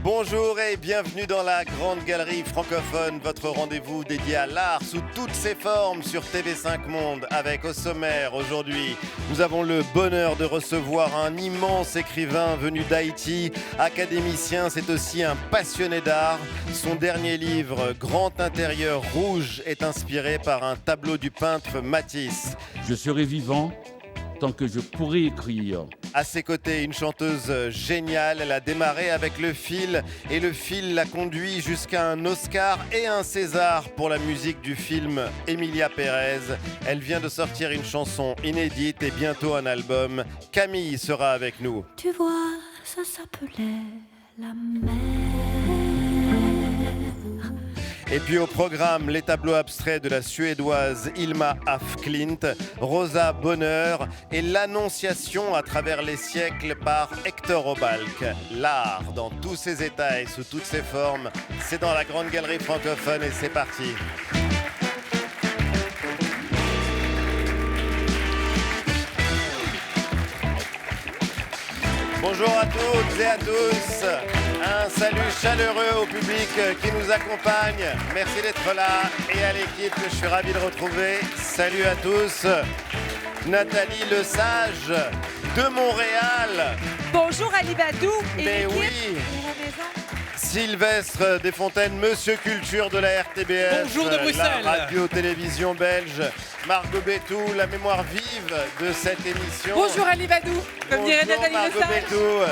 Bonjour et bienvenue dans la Grande Galerie Francophone, votre rendez-vous dédié à l'art sous toutes ses formes sur TV5 Monde. Avec au sommaire aujourd'hui, nous avons le bonheur de recevoir un immense écrivain venu d'Haïti, académicien, c'est aussi un passionné d'art. Son dernier livre, Grand Intérieur Rouge, est inspiré par un tableau du peintre Matisse. Je serai vivant tant que je pourrai écrire. À ses côtés, une chanteuse géniale. Elle a démarré avec le fil et le fil l'a conduit jusqu'à un Oscar et un César pour la musique du film Emilia Pérez. Elle vient de sortir une chanson inédite et bientôt un album. Camille sera avec nous. Tu vois, ça s'appelait la mer. Et puis au programme, les tableaux abstraits de la Suédoise Ilma af Klint, Rosa Bonheur et l'Annonciation à travers les siècles par Hector Obalk. L'art dans tous ses états et sous toutes ses formes, c'est dans la Grande Galerie Francophone et c'est parti. Bonjour à toutes et à tous. Un salut chaleureux au public qui nous accompagne. Merci d'être là et à l'équipe que je suis ravi de retrouver. Salut à tous. Nathalie Lesage de Montréal. Bonjour Ali Badou et Mais l'équipe oui. de la maison. Sylvestre Desfontaines, Monsieur Culture de la RTBF. Bonjour de Bruxelles. La radio-télévision belge. Margot Bétou, la mémoire vive de cette émission. Bonjour Ali Badou, comme dirait Bonjour Nathalie Margot Lesage. Bétou.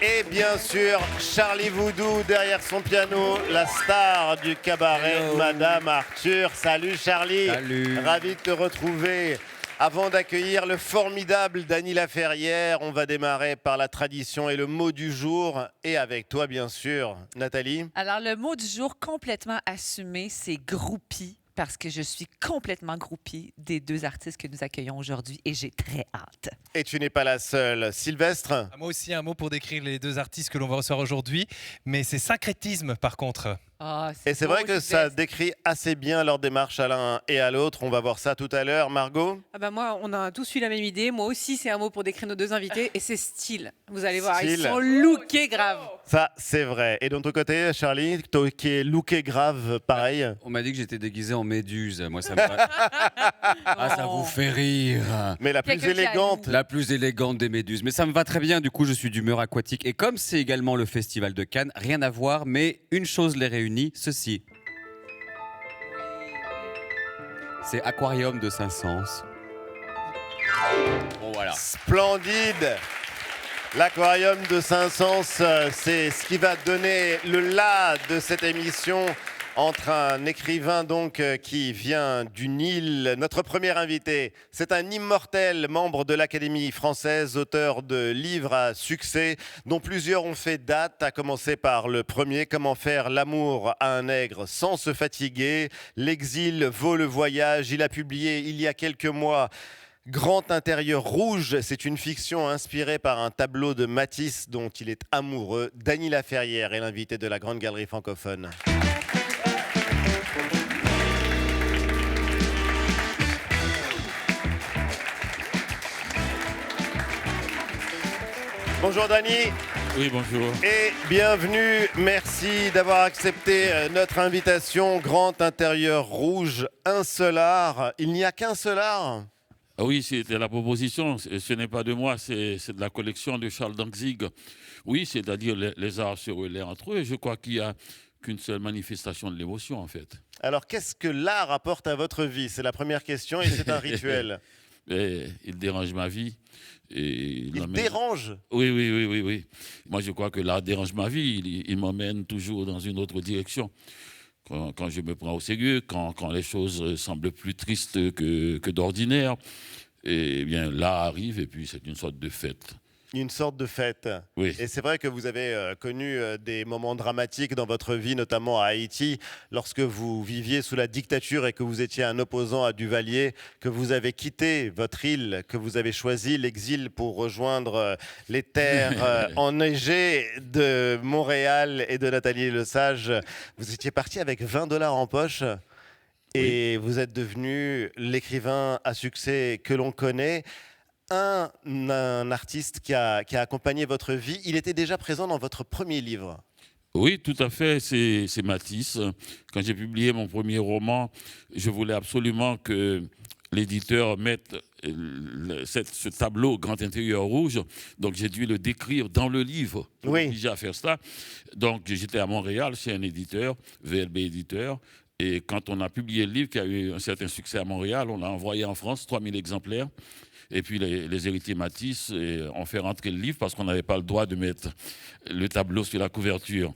Et bien sûr, Charlie Voudou derrière son piano, la star du cabaret, Hello. Madame Arthur. Salut Charlie. Salut. Ravi de te retrouver. Avant d'accueillir le formidable Dany Laferrière, on va démarrer par la tradition et le mot du jour. Et avec toi, bien sûr, Nathalie. Alors, le mot du jour complètement assumé, c'est groupie, parce que je suis complètement groupie des deux artistes que nous accueillons aujourd'hui et j'ai très hâte. Et tu n'es pas la seule. Sylvestre. Moi aussi, un mot pour décrire les deux artistes que l'on va recevoir aujourd'hui, mais c'est syncrétisme par contre. Ah, Et c'est beau, vrai que ça Sylvestre. décrit assez bien leur démarche à l'un et à l'autre. On va voir ça tout à l'heure. Margot. Ah bah moi, on a tous eu la même idée. Moi aussi, c'est un mot pour décrire nos deux invités et c'est style. Vous allez voir, Style. ils sont lookés grave. Ça, c'est vrai. Et de ton côté, Charlie, toi qui es looké grave, pareil. On m'a dit que j'étais déguisé en méduse. Moi, ça me va. Ah, ça vous fait rire. Mais la plus Quelqu'un qui a élégante. La plus élégante des méduses. Mais ça me va très bien. Du coup, je suis d'humeur aquatique. Et comme c'est également le festival de Cannes, rien à voir, mais une chose les réunit, ceci. C'est Aquarium de Saint-Saëns. Bon, voilà. Splendide. L'aquarium de Saint-Saëns, c'est ce qui va donner le là de cette émission entre un écrivain donc qui vient du Nil. Notre premier invité, c'est un immortel membre de l'Académie française, auteur de livres à succès dont plusieurs ont fait date, à commencer par le premier, Comment faire l'amour à un nègre sans se fatiguer. L'exil vaut le voyage. Il a publié il y a quelques mois Grand Intérieur Rouge, c'est une fiction inspirée par un tableau de Matisse dont il est amoureux. Dany Laferrière est l'invité de la Grande Galerie Francophone. Bonjour Dany. Oui, bonjour. Et bienvenue, merci d'avoir accepté notre invitation. Grand Intérieur Rouge, un seul art. Il n'y a qu'un seul art. Ah oui, c'était la proposition. Ce n'est pas de moi, c'est de la collection de Charles Dantzig. Oui, c'est-à-dire les arts se relaient entre eux. Je crois qu'il n'y a qu'une seule manifestation de l'émotion, en fait. Alors, qu'est-ce que l'art apporte à votre vie? C'est la première question et c'est un rituel. Et il dérange ma vie. Et Il dérange. Oui. Moi, je crois que l'art dérange ma vie. Il m'emmène toujours dans une autre direction. Quand je me prends au sérieux, quand les choses semblent plus tristes que d'ordinaire, eh bien, l'art arrive et puis c'est une sorte de fête. Une sorte de fête. Oui. Et c'est vrai que vous avez connu des moments dramatiques dans votre vie, notamment à Haïti, lorsque vous viviez sous la dictature et que vous étiez un opposant à Duvalier, que vous avez quitté votre île, que vous avez choisi l'exil pour rejoindre les terres enneigées de Montréal et de Nathalie Lesage. Vous étiez parti avec 20 $ en poche et vous êtes devenu l'écrivain à succès que l'on connaît. Un artiste qui a accompagné votre vie, il était déjà présent dans votre premier livre. Oui, tout à fait, c'est Matisse. Quand j'ai publié mon premier roman, je voulais absolument que l'éditeur mette ce tableau grand intérieur rouge. Donc j'ai dû le décrire dans le livre pour Oui. m'obliger à faire ça. Donc j'étais à Montréal chez un éditeur, VLB Éditeur. Et quand on a publié le livre qui a eu un certain succès à Montréal, on l'a envoyé en France, 3000 exemplaires. Et puis les héritiers Matisse ont fait rentrer le livre parce qu'on n'avait pas le droit de mettre le tableau sur la couverture.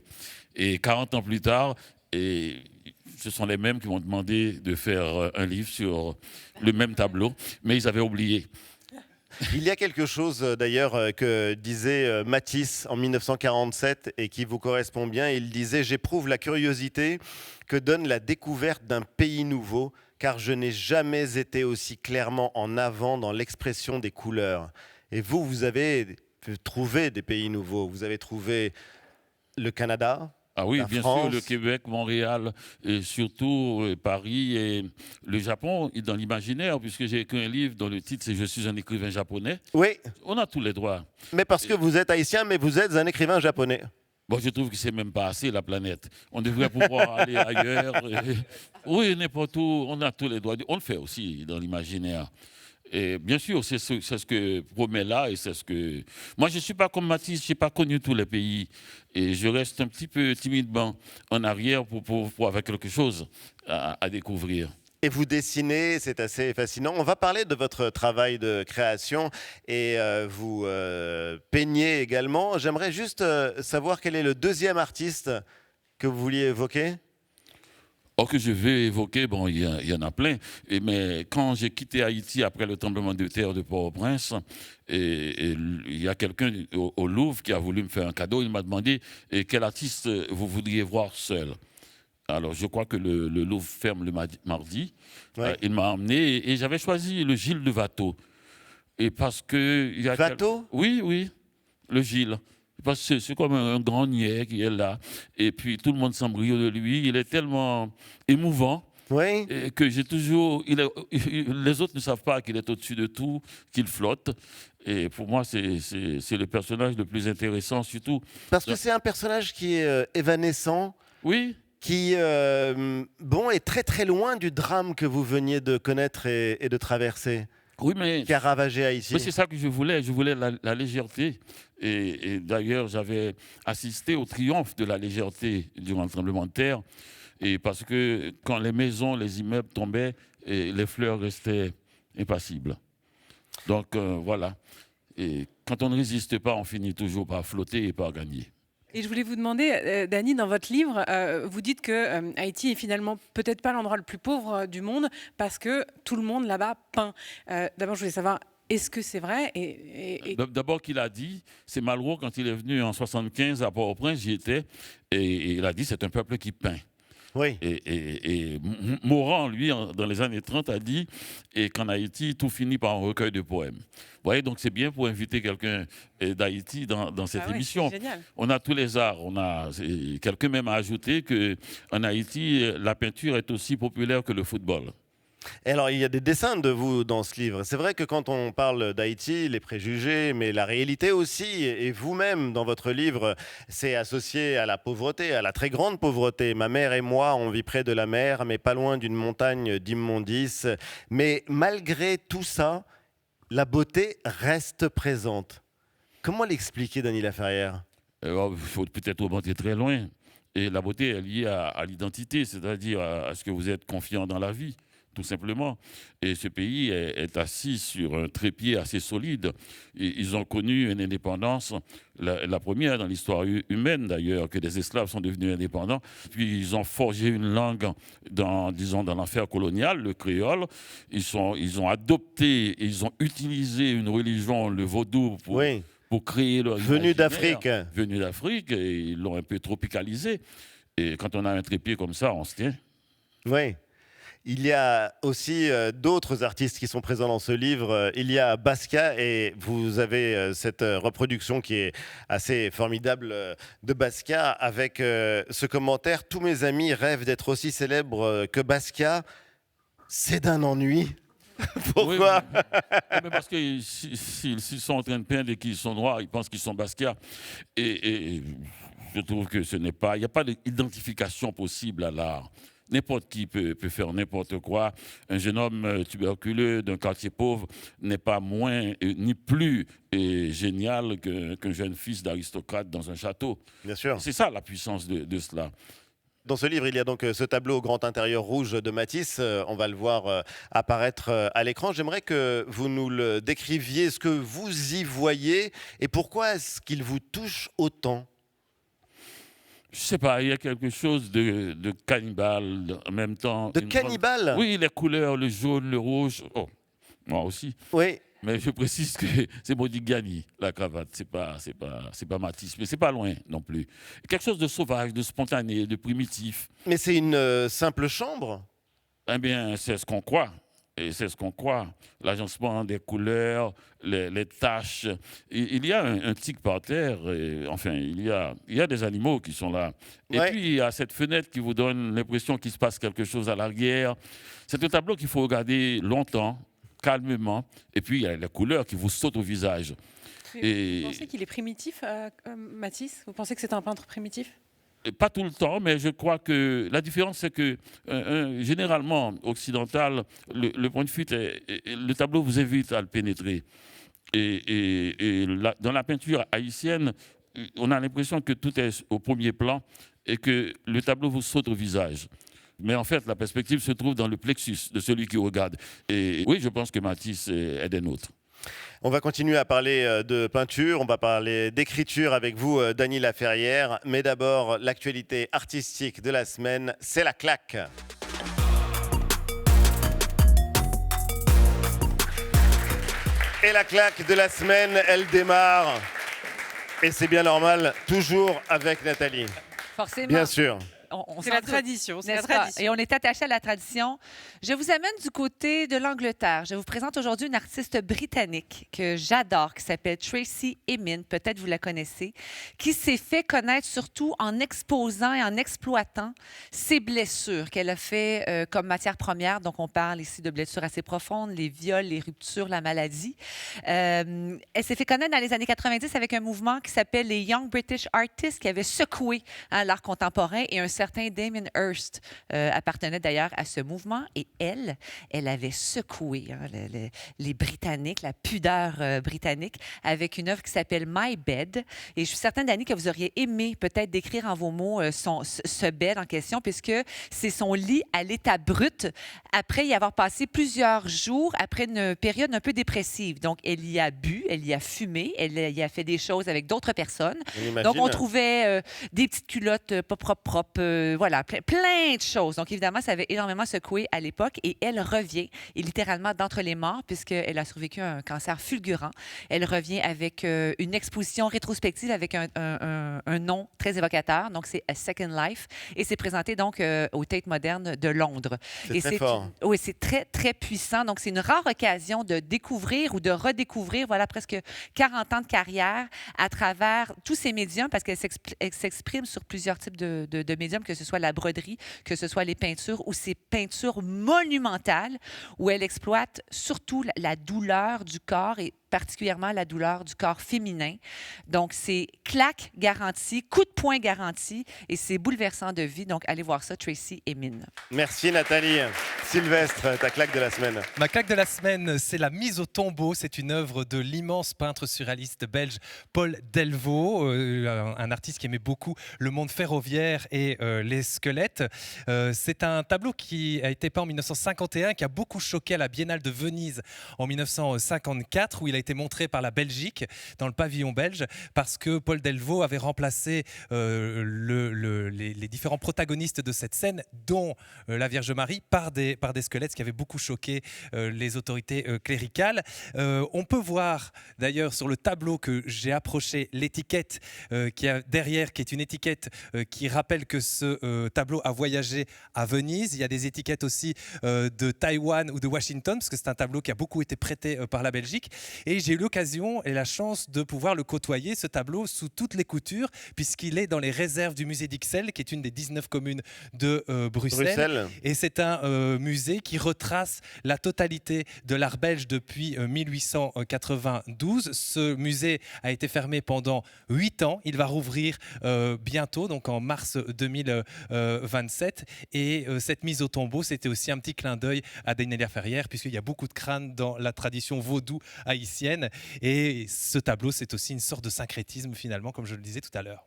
Et 40 ans plus tard, ce sont les mêmes qui m'ont demandé de faire un livre sur le même tableau, mais ils avaient oublié. Il y a quelque chose d'ailleurs que disait Matisse en 1947 et qui vous correspond bien. Il disait « J'éprouve la curiosité que donne la découverte d'un pays nouveau, car je n'ai jamais été aussi clairement en avant dans l'expression des couleurs. » Et vous, vous avez trouvé des pays nouveaux. Vous avez trouvé le Canada, Ah oui, la bien France. sûr, le Québec, Montréal, et surtout Paris et le Japon, dans l'imaginaire, puisque j'ai écrit un livre dont le titre c'est « Je suis un écrivain japonais ». Oui, On a tous les droits. mais parce que vous êtes haïtien, mais vous êtes un écrivain japonais. Bon, je trouve que c'est même pas assez la planète. On devrait pouvoir aller ailleurs. Oui, n'importe où. On a tous les droits. On le fait aussi dans l'imaginaire. Et bien sûr, c'est ce que promet là et c'est ce que. Moi, je ne suis pas comme Matisse, je n'ai pas connu tous les pays. Et je reste un petit peu timidement en arrière pour avoir quelque chose à découvrir. Et vous dessinez, c'est assez fascinant. On va parler de votre travail de création et vous peignez également. J'aimerais juste savoir quel est le deuxième artiste que vous vouliez évoquer. Or que je vais évoquer, bon, il y en a plein, mais quand j'ai quitté Haïti après le tremblement de terre de Port-au-Prince, et il y a quelqu'un au Louvre qui a voulu me faire un cadeau, il m'a demandé quel artiste vous voudriez voir seul. Alors, je crois que le Louvre ferme le mardi. Ouais. Il m'a emmené et j'avais choisi le Gilles de Watteau. Et parce que... Watteau ? Oui, le Gilles. Parce que c'est comme un grand niais qui est là. Et puis, tout le monde s'embrouille de lui. Il est tellement émouvant Oui. que j'ai toujours... les autres ne savent pas qu'il est au-dessus de tout, qu'il flotte. Et pour moi, c'est le personnage le plus intéressant, surtout. Parce que c'est un personnage qui est évanescent, Oui. qui est très très loin du drame que vous veniez de connaître et de traverser, Oui, mais... qui a ravagé Haïti. Mais c'est ça que je voulais. Je voulais la légèreté. Et d'ailleurs, j'avais assisté au triomphe de la légèreté durant le tremblement de terre. Et parce que quand les maisons, les immeubles tombaient, les fleurs restaient impassibles. Donc voilà. Et quand on ne résiste pas, on finit toujours par flotter et par gagner. Et je voulais vous demander, Dany, dans votre livre, vous dites que Haïti est finalement peut-être pas l'endroit le plus pauvre du monde parce que tout le monde là-bas peint. D'abord, je voulais savoir, est-ce que c'est vrai D'abord qu'il a dit, c'est Malraux, quand il est venu en 75 à Port-au-Prince, j'y étais, et il a dit c'est un peuple qui peint. Oui. Et Morand, lui, dans les années 30, a dit qu'en Haïti, tout finit par un recueil de poèmes. Vous voyez, donc c'est bien pour inviter quelqu'un d'Haïti dans cette émission. Génial. On a tous les arts. Quelqu'un même a ajouté qu'en Haïti, la peinture est aussi populaire que le football. Et alors, il y a des dessins de vous dans ce livre. C'est vrai que quand on parle d'Haïti, les préjugés, mais la réalité aussi, et vous-même, dans votre livre, c'est associé à la pauvreté, à la très grande pauvreté. Ma mère et moi, on vit près de la mer, mais pas loin d'une montagne d'immondices. Mais malgré tout ça, la beauté reste présente. Comment l'expliquer, Dany Laferrière ? Il faut peut-être remonter très loin. Et la beauté est liée à l'identité, c'est-à-dire à ce que vous êtes confiant dans la vie, tout simplement. Et ce pays est assis sur un trépied assez solide. Et ils ont connu une indépendance, la première dans l'histoire humaine d'ailleurs, que les esclaves sont devenus indépendants. Puis ils ont forgé une langue dans l'enfer colonial, le créole. Ils ont adopté, ils ont utilisé une religion, le vaudou, pour créer leur Venu d'Afrique. Venu d'Afrique, et ils l'ont un peu tropicalisé. Et quand on a un trépied comme ça, on se tient. Oui. Il y a aussi d'autres artistes qui sont présents dans ce livre. Il y a Basquiat et vous avez cette reproduction qui est assez formidable de Basquiat avec ce commentaire « Tous mes amis rêvent d'être aussi célèbres que Basquiat. C'est d'un ennui ». Pourquoi? Mais parce que s'ils sont en train de peindre et qu'ils sont noirs, ils pensent qu'ils sont Basquiat. Et je trouve que il n'y a pas d'identification possible à l'art. N'importe qui peut faire n'importe quoi. Un jeune homme tuberculeux d'un quartier pauvre n'est pas moins ni plus génial qu'un jeune fils d'aristocrate dans un château. Bien sûr. C'est ça la puissance de cela. Dans ce livre, il y a donc ce tableau au grand intérieur rouge de Matisse. On va le voir apparaître à l'écran. J'aimerais que vous nous le décriviez, ce que vous y voyez et pourquoi est-ce qu'il vous touche autant? Je sais pas, il y a quelque chose de cannibale en même temps. De cannibale? Oui, les couleurs, le jaune, le rouge. Oh, moi aussi. Oui. Mais je précise que c'est Modigliani, la cravate, c'est pas Matisse, mais c'est pas loin non plus. Quelque chose de sauvage, de spontané, de primitif. Mais c'est une simple chambre? Eh bien, c'est ce qu'on croit. Et c'est ce qu'on croit. L'agencement des couleurs, les taches. Il y a un tic par terre. Enfin, il y a des animaux qui sont là. Et Ouais. puis, il y a cette fenêtre qui vous donne l'impression qu'il se passe quelque chose à l'arrière. C'est un tableau qu'il faut regarder longtemps, calmement. Et puis, il y a les couleurs qui vous sautent au visage. Vous Et- pensez qu'il est primitif, Matisse? Vous pensez que c'est un peintre primitif? Et pas tout le temps, mais je crois que la différence, c'est que généralement, occidental, le point de fuite, le tableau vous invite à le pénétrer. Dans la peinture haïtienne, on a l'impression que tout est au premier plan et que le tableau vous saute au visage. Mais en fait, la perspective se trouve dans le plexus de celui qui regarde. Et oui, je pense que Matisse est des nôtres. On va continuer à parler de peinture, on va parler d'écriture avec vous, Dany Laferrière. Mais d'abord, l'actualité artistique de la semaine, c'est la claque. Et la claque de la semaine, elle démarre. Et c'est bien normal, toujours avec Nathalie. Forcément. Bien sûr. C'est la tradition. C'est la N'est-ce pas? tradition. Et on est attaché à la tradition. Je vous amène du côté de l'Angleterre. Je vous présente aujourd'hui une artiste britannique que j'adore, qui s'appelle Tracey Emin. Peut-être vous la connaissez, qui s'est fait connaître surtout en exposant et en exploitant ses blessures qu'elle a fait comme matière première. Donc, on parle ici de blessures assez profondes, les viols, les ruptures, la maladie. Elle s'est fait connaître dans les années 90 avec un mouvement qui s'appelle les Young British Artists, qui avait secoué l'art contemporain, et un certain Damien Hirst appartenait d'ailleurs à ce mouvement, et elle avait secoué les Britanniques, la pudeur britannique, avec une œuvre qui s'appelle My Bed. Et je suis certaine, Dany, que vous auriez aimé peut-être décrire en vos mots ce bed en question, puisque c'est son lit à l'état brut, après y avoir passé plusieurs jours, après une période un peu dépressive. Donc, elle y a bu, elle y a fumé, elle y a fait des choses avec d'autres personnes. Donc, on trouvait des petites culottes pas propres, voilà, plein de choses. Donc, évidemment, ça avait énormément secoué à l'époque, et elle revient, et littéralement d'entre les morts, puisqu'elle a survécu à un cancer fulgurant. Elle revient avec une exposition rétrospective avec un nom très évocateur. Donc, c'est A Second Life, et c'est présenté donc au Tate Moderne de Londres. C'est très fort. Oui, c'est très, très puissant. Donc, c'est une rare occasion de découvrir ou de redécouvrir, voilà, presque 40 ans de carrière à travers tous ces médiums, parce qu'elle s'exprime sur plusieurs types de médiums, que ce soit la broderie, que ce soit les peintures ou ces peintures monumentales où elle exploite surtout la douleur du corps, et particulièrement la douleur du corps féminin. Donc, c'est claque garantie, coup de poing garanti, et c'est bouleversant de vie. Donc, allez voir ça, Tracey Emin. Merci Nathalie. Sylvestre, ta claque de la semaine. Ma claque de la semaine, c'est La Mise au tombeau. C'est une œuvre de l'immense peintre surréaliste belge Paul Delvaux, un artiste qui aimait beaucoup le monde ferroviaire et les squelettes. C'est un tableau qui a été peint en 1951, qui a beaucoup choqué à la Biennale de Venise en 1954, où il a été montré par la Belgique, dans le pavillon belge, parce que Paul Delvaux avait remplacé les différents protagonistes de cette scène, dont la Vierge Marie, par des squelettes, ce qui avait beaucoup choqué les autorités cléricales. On peut voir d'ailleurs sur le tableau que j'ai approché l'étiquette qui est derrière, qui est une étiquette qui rappelle que ce tableau a voyagé à Venise. Il y a des étiquettes aussi de Taïwan ou de Washington, parce que c'est un tableau qui a beaucoup été prêté par la Belgique. Et j'ai eu l'occasion et la chance de pouvoir le côtoyer, ce tableau, sous toutes les coutures, puisqu'il est dans les réserves du musée d'Ixelles, qui est une des 19 communes de Bruxelles. Et c'est un musée qui retrace la totalité de l'art belge depuis 1892. Ce musée a été fermé pendant 8 ans. Il va rouvrir bientôt, donc en mars 2027. Et cette mise au tombeau, c'était aussi un petit clin d'œil à Dénélia Ferrière, puisqu'il y a beaucoup de crânes dans la tradition vaudou haïtienne. Et ce tableau, c'est aussi une sorte de syncrétisme, finalement, comme je le disais tout à l'heure.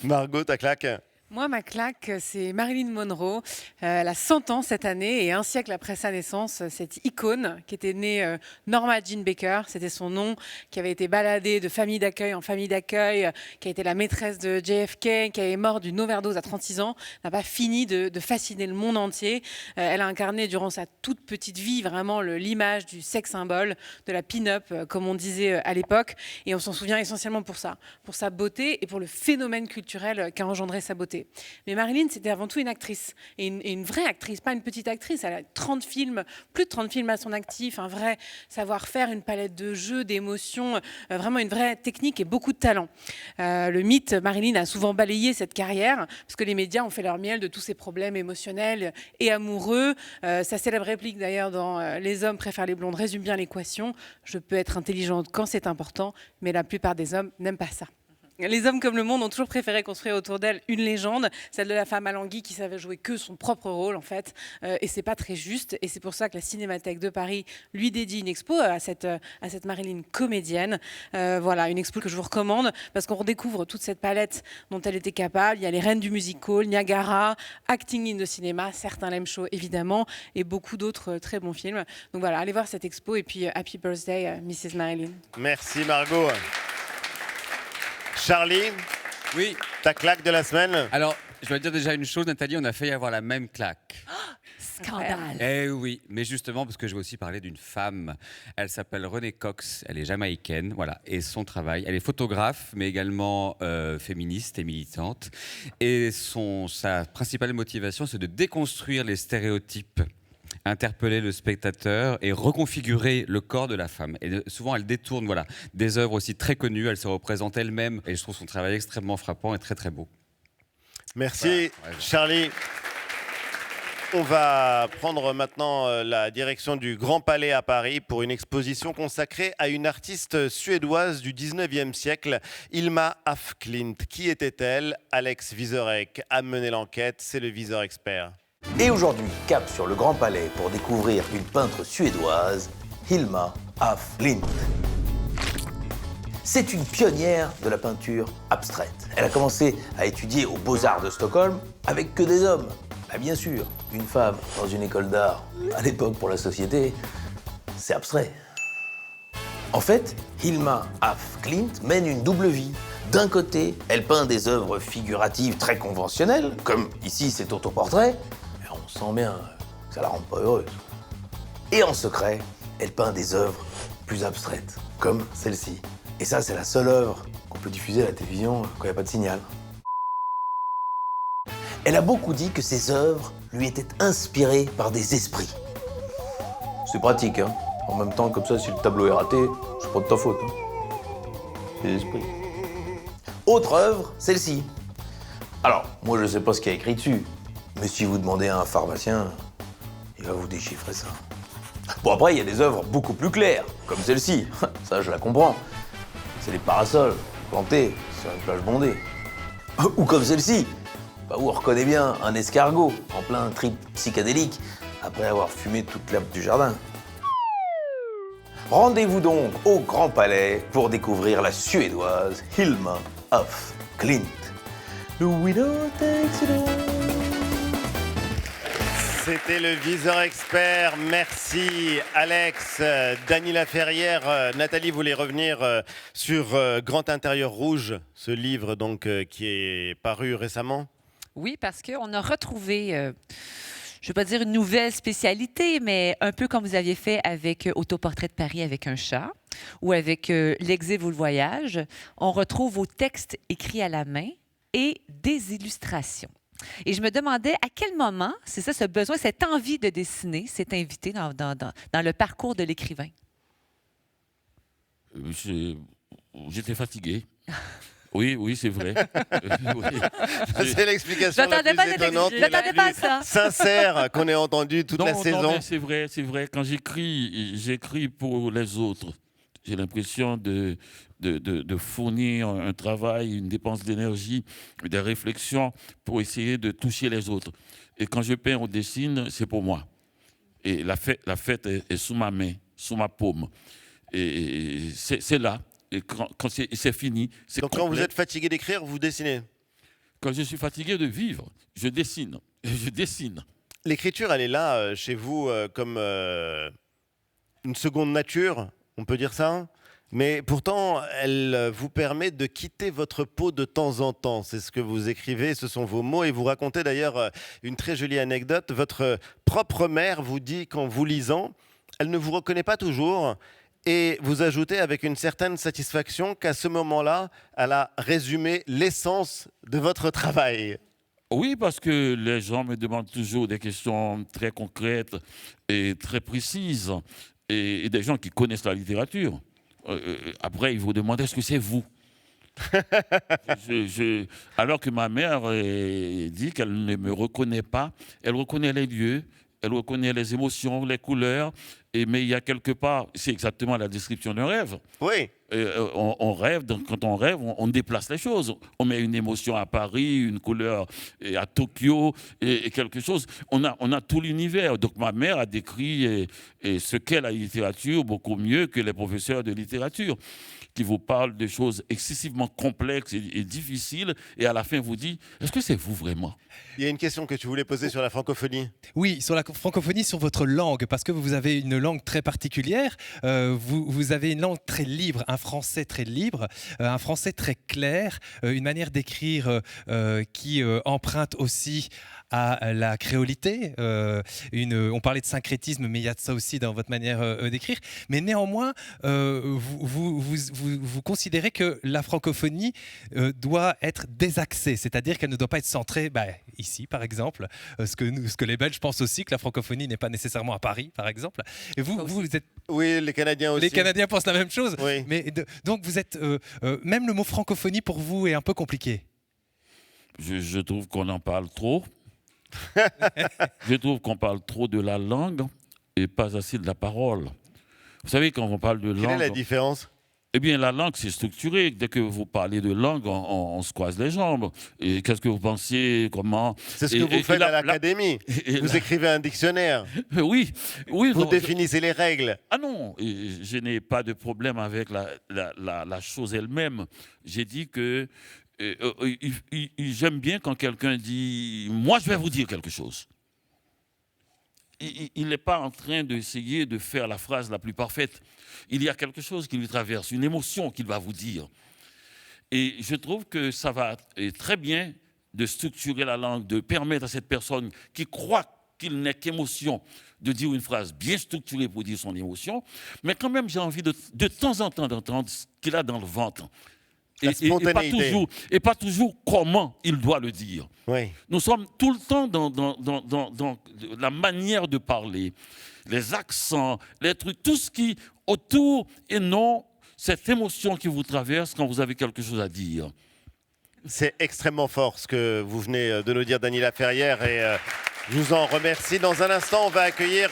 Margot, ta claque? Moi, ma claque, c'est Marilyn Monroe. Elle a 100 ans cette année et un siècle après sa naissance, cette icône qui était née Norma Jean Baker, c'était son nom, qui avait été baladée de famille d'accueil en famille d'accueil, qui a été la maîtresse de JFK, qui est morte d'une overdose à 36 ans, n'a pas fini de fasciner le monde entier. Elle a incarné durant sa toute petite vie vraiment l'image du sex symbole, de la pin-up, comme on disait à l'époque. Et on s'en souvient essentiellement pour ça, pour sa beauté et pour le phénomène culturel qu'a engendré sa beauté. Mais Marilyn, c'était avant tout une actrice, et une vraie actrice, pas une petite actrice. Elle a 30 films, plus de 30 films à son actif, un vrai savoir-faire, une palette de jeux, d'émotions, vraiment une vraie technique et beaucoup de talent. Le mythe Marilyn a souvent balayé cette carrière, parce que les médias ont fait leur miel de tous ses problèmes émotionnels et amoureux. Sa célèbre réplique d'ailleurs dans Les hommes préfèrent les blondes résume bien l'équation. Je peux être intelligente quand c'est important, mais la plupart des hommes n'aiment pas ça. Les hommes comme le monde ont toujours préféré construire autour d'elle une légende, celle de la femme alanguie qui savait jouer que son propre rôle en fait, et c'est pas très juste. Et c'est pour ça que la Cinémathèque de Paris lui dédie une expo à cette Marilyn comédienne. Voilà, une expo que je vous recommande parce qu'on redécouvre toute cette palette dont elle était capable. Il y a les reines du music hall, Niagara, Acting in the Cinema, certains l'aiment chaud évidemment, et beaucoup d'autres très bons films. Donc voilà, allez voir cette expo et puis Happy Birthday, Mrs. Marilyn. Merci Margot. Charlie, Oui. ta claque de la semaine? Alors, je dois dire déjà une chose, Nathalie, on a failli avoir la même claque. Scandale. Eh oui, mais justement parce que je vais aussi parler d'une femme. Elle s'appelle Renée Cox, elle est jamaïcaine, voilà. Et son travail, elle est photographe, mais également féministe et militante. Et sa principale motivation, c'est de déconstruire les stéréotypes, interpeller le spectateur et reconfigurer le corps de la femme. Et souvent, elle détourne des œuvres aussi très connues. Elle se représente elle-même. Et je trouve son travail extrêmement frappant et très, très beau. Merci Voilà. Charlie. On va prendre maintenant la direction du Grand Palais à Paris pour une exposition consacrée à une artiste suédoise du 19e siècle, Hilma af Klint. Qui était-elle? Alex Vizorek a mené l'enquête, c'est le Viseur Expert. Et aujourd'hui, cap sur le Grand Palais pour découvrir une peintre suédoise, Hilma af Klint. C'est une pionnière de la peinture abstraite. Elle a commencé à étudier aux Beaux-Arts de Stockholm avec que des hommes. Bah bien sûr, une femme dans une école d'art, à l'époque pour la société, c'est abstrait. En fait, Hilma af Klint mène une double vie. D'un côté, elle peint des œuvres figuratives très conventionnelles, comme ici cet autoportrait, mais on sent bien que ça la rend pas heureuse. Et en secret, elle peint des œuvres plus abstraites, comme celle-ci. Et ça, c'est la seule œuvre qu'on peut diffuser à la télévision quand il n'y a pas de signal. Elle a beaucoup dit que ses œuvres lui étaient inspirées par des esprits. C'est pratique, hein. En même temps, comme ça, si le tableau est raté, c'est pas de ta faute. Hein. Des esprits. Autre œuvre, celle-ci. Alors, moi, je sais pas ce qu'il y a écrit dessus, mais si vous demandez à un pharmacien, il va vous déchiffrer ça. Bon, après, il y a des œuvres beaucoup plus claires, comme celle-ci. Ça, je la comprends. C'est des parasols plantés sur une plage bondée. Ou comme celle-ci. Bah, où on reconnaît bien un escargot en plein trip psychédélique après avoir fumé toute l'herbe du jardin. Rendez-vous donc au Grand Palais pour découvrir la Suédoise Hilma af Klint. The winner takes it all. C'était le Viseur Expert. Merci Alex. Dany Laferrière, Nathalie voulait revenir sur Grand Intérieur Rouge, ce livre donc qui est paru récemment. Oui, parce qu'on a retrouvé, je ne vais pas dire une nouvelle spécialité, mais un peu comme vous aviez fait avec Autoportrait de Paris avec un chat ou avec L'exil ou le voyage, on retrouve vos textes écrits à la main et des illustrations. Et je me demandais à quel moment, c'est ça, ce besoin, cette envie de dessiner s'est invité dans le parcours de l'écrivain. J'étais fatigué. Oui, c'est vrai. C'est l'explication la plus étonnante, J'attendais pas à ça. sincère qu'on ait entendue toute la saison. C'est vrai. Quand j'écris pour les autres. J'ai l'impression de fournir un travail, une dépense d'énergie, des réflexions pour essayer de toucher les autres. Et quand je peins ou dessine, c'est pour moi. Et la fête est sous ma main, sous ma paume. Et c'est là. Et quand c'est fini, c'est Donc complet. quand vous êtes fatigué d'écrire, vous dessinez. Quand je suis fatigué de vivre, je dessine. Je dessine. L'écriture, elle est là chez vous comme une seconde nature, on peut dire ça. Mais pourtant, elle vous permet de quitter votre peau de temps en temps. C'est ce que vous écrivez, ce sont vos mots. Et vous racontez d'ailleurs une très jolie anecdote. Votre propre mère vous dit qu'en vous lisant, elle ne vous reconnaît pas toujours. Et vous ajoutez avec une certaine satisfaction qu'à ce moment-là, elle a résumé l'essence de votre travail. Oui, parce que les gens me demandent toujours des questions très concrètes et très précises. Et des gens qui connaissent la littérature. Après, ils vous demandent est-ce que c'est vous Alors que ma mère dit qu'elle ne me reconnaît pas. Elle reconnaît les lieux, elle reconnaît les émotions, les couleurs. Mais il y a quelque part, c'est exactement la description d'un rêve. Oui. On rêve, donc quand on rêve, on déplace les choses. On met une émotion à Paris, une couleur à Tokyo, et quelque chose. On a tout l'univers. Donc ma mère a décrit ce qu'est la littérature beaucoup mieux que les professeurs de littérature, qui vous parlent de choses excessivement complexes et difficiles, et à la fin vous dit, est-ce que c'est vous vraiment ? Il y a une question que tu voulais poser sur la francophonie. Oui, sur la francophonie, sur votre langue, parce que vous avez une langue très particulière. Vous avez une langue très libre, un français très libre, un français très clair, une manière d'écrire qui emprunte aussi à la créolité. On parlait de syncrétisme, mais il y a de ça aussi dans votre manière d'écrire. Mais néanmoins, vous considérez que la francophonie doit être désaxée, c'est-à-dire qu'elle ne doit pas être centrée, ici par exemple, ce que les Belges pensent aussi, que la francophonie n'est pas nécessairement à Paris, par exemple. Et vous êtes... Oui, les Canadiens aussi. Les Canadiens pensent la même chose. Oui. Mais donc vous êtes... même le mot francophonie pour vous est un peu compliqué. Je trouve qu'on en parle trop. Je trouve qu'on parle trop de la langue et pas assez de la parole. Vous savez, quand on parle de langue... Quelle est la différence ? Eh bien, la langue, c'est structuré. Dès que vous parlez de langue, on se croise les jambes. Et qu'est-ce que vous pensez ? Comment ? C'est ce que vous faites à l'académie. Vous écrivez un dictionnaire. Oui. Vous définissez les règles. Ah non, je n'ai pas de problème avec la chose elle-même. J'ai dit que j'aime bien quand quelqu'un dit « moi, je vais vous dire quelque chose ». Il n'est pas en train d'essayer de faire la phrase la plus parfaite. Il y a quelque chose qui lui traverse, une émotion qu'il va vous dire. Et je trouve que ça va très bien de structurer la langue, de permettre à cette personne qui croit qu'il n'est qu'émotion de dire une phrase bien structurée pour dire son émotion. Mais quand même, j'ai envie de temps en temps d'entendre ce qu'il a dans le ventre. Et pas toujours comment il doit le dire. Oui. Nous sommes tout le temps dans la manière de parler, les accents, les trucs, tout ce qui autour et non cette émotion qui vous traverse quand vous avez quelque chose à dire. C'est extrêmement fort ce que vous venez de nous dire, Dany Laferrière, et je vous en remercie. Dans un instant, on va accueillir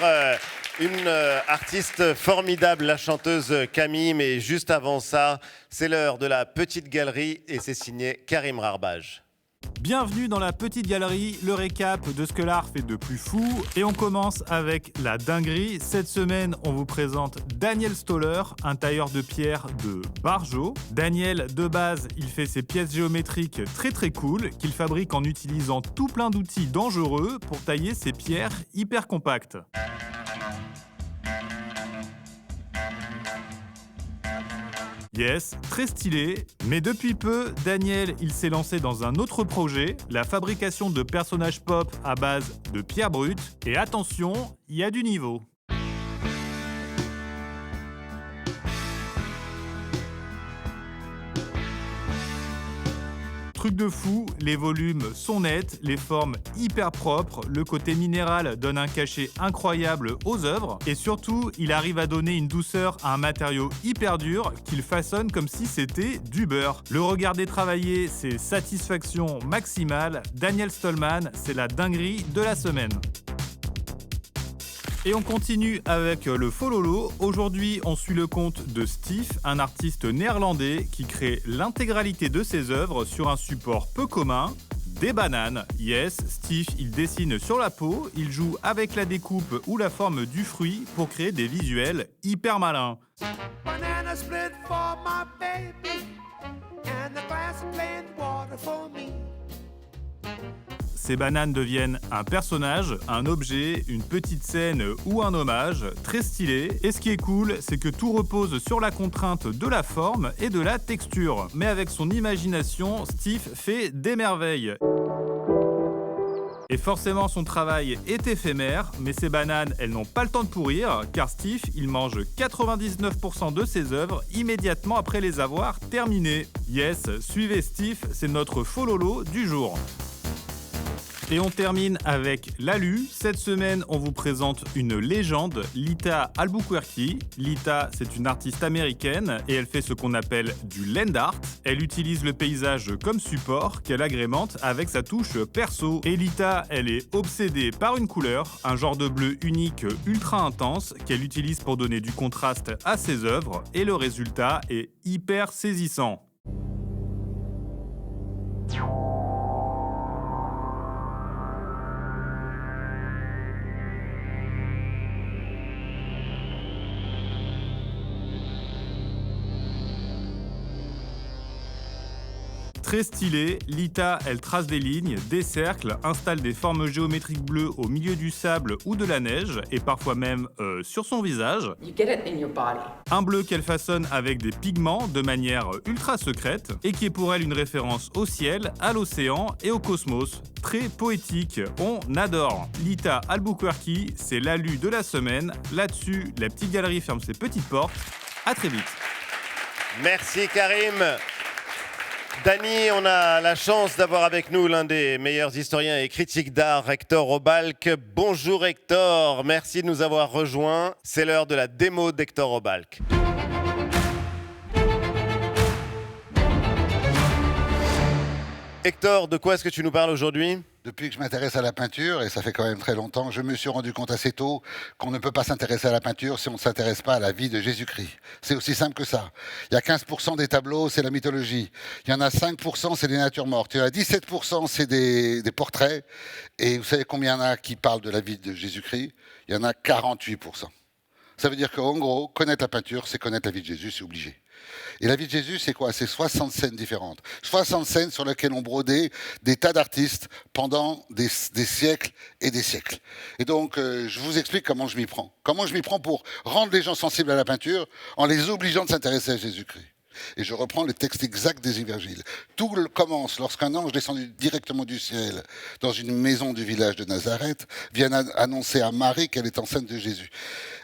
une artiste formidable, la chanteuse Camille, mais juste avant ça, c'est l'heure de la petite galerie et c'est signé Karim Rarbaj. Bienvenue dans la petite galerie, le récap de ce que l'art fait de plus fou. Et on commence avec la dinguerie. Cette semaine, on vous présente Daniel Stoller, un tailleur de pierre de Barjot. Daniel, de base, il fait ses pièces géométriques très très cool, qu'il fabrique en utilisant tout plein d'outils dangereux pour tailler ses pierres hyper compactes. Yes, très stylé. Mais depuis peu, Daniel, il s'est lancé dans un autre projet, la fabrication de personnages pop à base de pierre brute. Et attention, il y a du niveau. truc de fou, les volumes sont nets, les formes hyper propres, le côté minéral donne un cachet incroyable aux œuvres et surtout, il arrive à donner une douceur à un matériau hyper dur qu'il façonne comme si c'était du beurre. Le regarder travailler, c'est satisfaction maximale. Daniel Stolman, c'est la dinguerie de la semaine. Et on continue avec le Fololo. Aujourd'hui, on suit le compte de Steve, un artiste néerlandais qui crée l'intégralité de ses œuvres sur un support peu commun, des bananes. Yes, Steve, il dessine sur la peau, il joue avec la découpe ou la forme du fruit pour créer des visuels hyper malins. Banana split for my baby and the glass of plain water for me. Ces bananes deviennent un personnage, un objet, une petite scène ou un hommage, très stylé. Et ce qui est cool, c'est que tout repose sur la contrainte de la forme et de la texture. Mais avec son imagination, Steve fait des merveilles. Et forcément, son travail est éphémère, mais ces bananes, elles n'ont pas le temps de pourrir, car Steve, il mange 99% de ses œuvres immédiatement après les avoir terminées. Yes, suivez Steve, c'est notre fololo du jour. Et on termine avec Lalu. Cette semaine, on vous présente une légende, Lita Albuquerque. Lita, c'est une artiste américaine et elle fait ce qu'on appelle du land art. Elle utilise le paysage comme support qu'elle agrémente avec sa touche perso. Et Lita, elle est obsédée par une couleur, un genre de bleu unique ultra intense qu'elle utilise pour donner du contraste à ses œuvres et le résultat est hyper saisissant. Très stylée, Lita, elle trace des lignes, des cercles, installe des formes géométriques bleues au milieu du sable ou de la neige, et parfois même sur son visage. Un bleu qu'elle façonne avec des pigments de manière ultra secrète, et qui est pour elle une référence au ciel, à l'océan et au cosmos. Très poétique, on adore. Lita Albuquerque, c'est l'alu de la semaine. Là-dessus, la petite galerie ferme ses petites portes. À très vite. Merci Karim. Dany, on a la chance d'avoir avec nous l'un des meilleurs historiens et critiques d'art, Hector Obalk. Bonjour Hector, merci de nous avoir rejoints. C'est l'heure de la démo d'Hector Obalk. Hector, de quoi est-ce que tu nous parles aujourd'hui ? Depuis que je m'intéresse à la peinture, et ça fait quand même très longtemps, je me suis rendu compte assez tôt qu'on ne peut pas s'intéresser à la peinture si on ne s'intéresse pas à la vie de Jésus-Christ. C'est aussi simple que ça. Il y a 15% des tableaux, c'est la mythologie. Il y en a 5%, c'est des natures mortes. Il y en a 17%, c'est des portraits. Et vous savez combien il y en a qui parlent de la vie de Jésus-Christ ? Il y en a 48%. Ça veut dire qu'en gros, connaître la peinture, c'est connaître la vie de Jésus, c'est obligé. Et la vie de Jésus, c'est quoi ? C'est 60 scènes différentes. 60 scènes sur lesquelles on brodait des tas d'artistes pendant des siècles et des siècles. Et donc, je vous explique comment je m'y prends. Comment je m'y prends pour rendre les gens sensibles à la peinture en les obligeant de s'intéresser à Jésus-Christ. Et je reprends le texte exact des évangiles. Tout commence lorsqu'un ange descendu directement du ciel dans une maison du village de Nazareth vient annoncer à Marie qu'elle est enceinte de Jésus.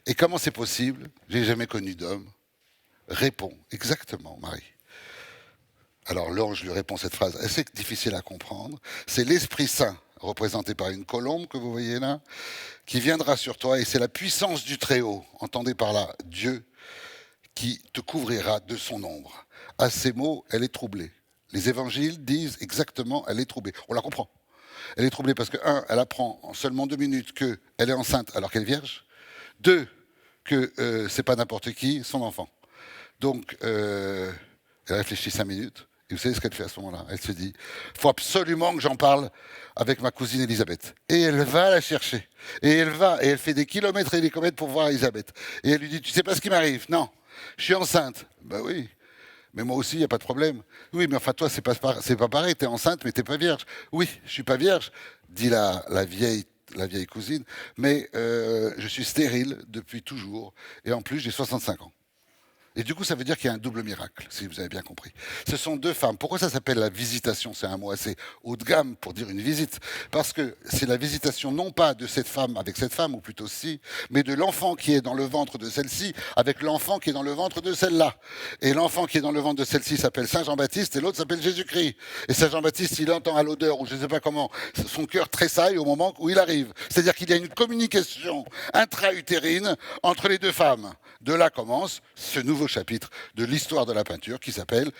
Et comment c'est possible ? J'ai jamais connu d'homme. Répond exactement, Marie. Alors l'ange lui répond cette phrase assez difficile à comprendre. C'est l'Esprit Saint, représenté par une colombe que vous voyez là, qui viendra sur toi et c'est la puissance du Très-Haut, entendez par là Dieu, qui te couvrira de son ombre. À ces mots, elle est troublée. Les évangiles disent exactement, elle est troublée. On la comprend. Elle est troublée parce que, 1, elle apprend en seulement 2 minutes qu'elle est enceinte alors qu'elle est vierge. 2, que c'est pas n'importe qui, son enfant. Donc, elle réfléchit 5 minutes. Et vous savez ce qu'elle fait à ce moment-là ? Elle se dit, il faut absolument que j'en parle avec ma cousine Elisabeth. Et elle va la chercher. Et elle fait des kilomètres et des kilomètres pour voir Elisabeth. Et elle lui dit, tu sais pas ce qui m'arrive ? Non, je suis enceinte. Ben oui, mais moi aussi, il n'y a pas de problème. Oui, mais enfin, toi, c'est pas pareil. Tu es enceinte, mais tu n'es pas vierge. Oui, je suis pas vierge, dit la vieille cousine. Mais je suis stérile depuis toujours. Et en plus, j'ai 65 ans. Et du coup, ça veut dire qu'il y a un double miracle, si vous avez bien compris. Ce sont deux femmes. Pourquoi ça s'appelle la visitation? C'est un mot assez haut de gamme pour dire une visite. Parce que c'est la visitation non pas de cette femme avec cette femme, ou plutôt si, mais de l'enfant qui est dans le ventre de celle-ci avec l'enfant qui est dans le ventre de celle-là. Et l'enfant qui est dans le ventre de celle-ci s'appelle Saint Jean-Baptiste et l'autre s'appelle Jésus-Christ. Et Saint Jean-Baptiste, il entend à l'odeur, ou je ne sais pas comment, son cœur tressaille au moment où il arrive. C'est-à-dire qu'il y a une communication intra-utérine entre les deux femmes. De là commence ce nouveau chapitre de l'histoire de la peinture qui s'appelle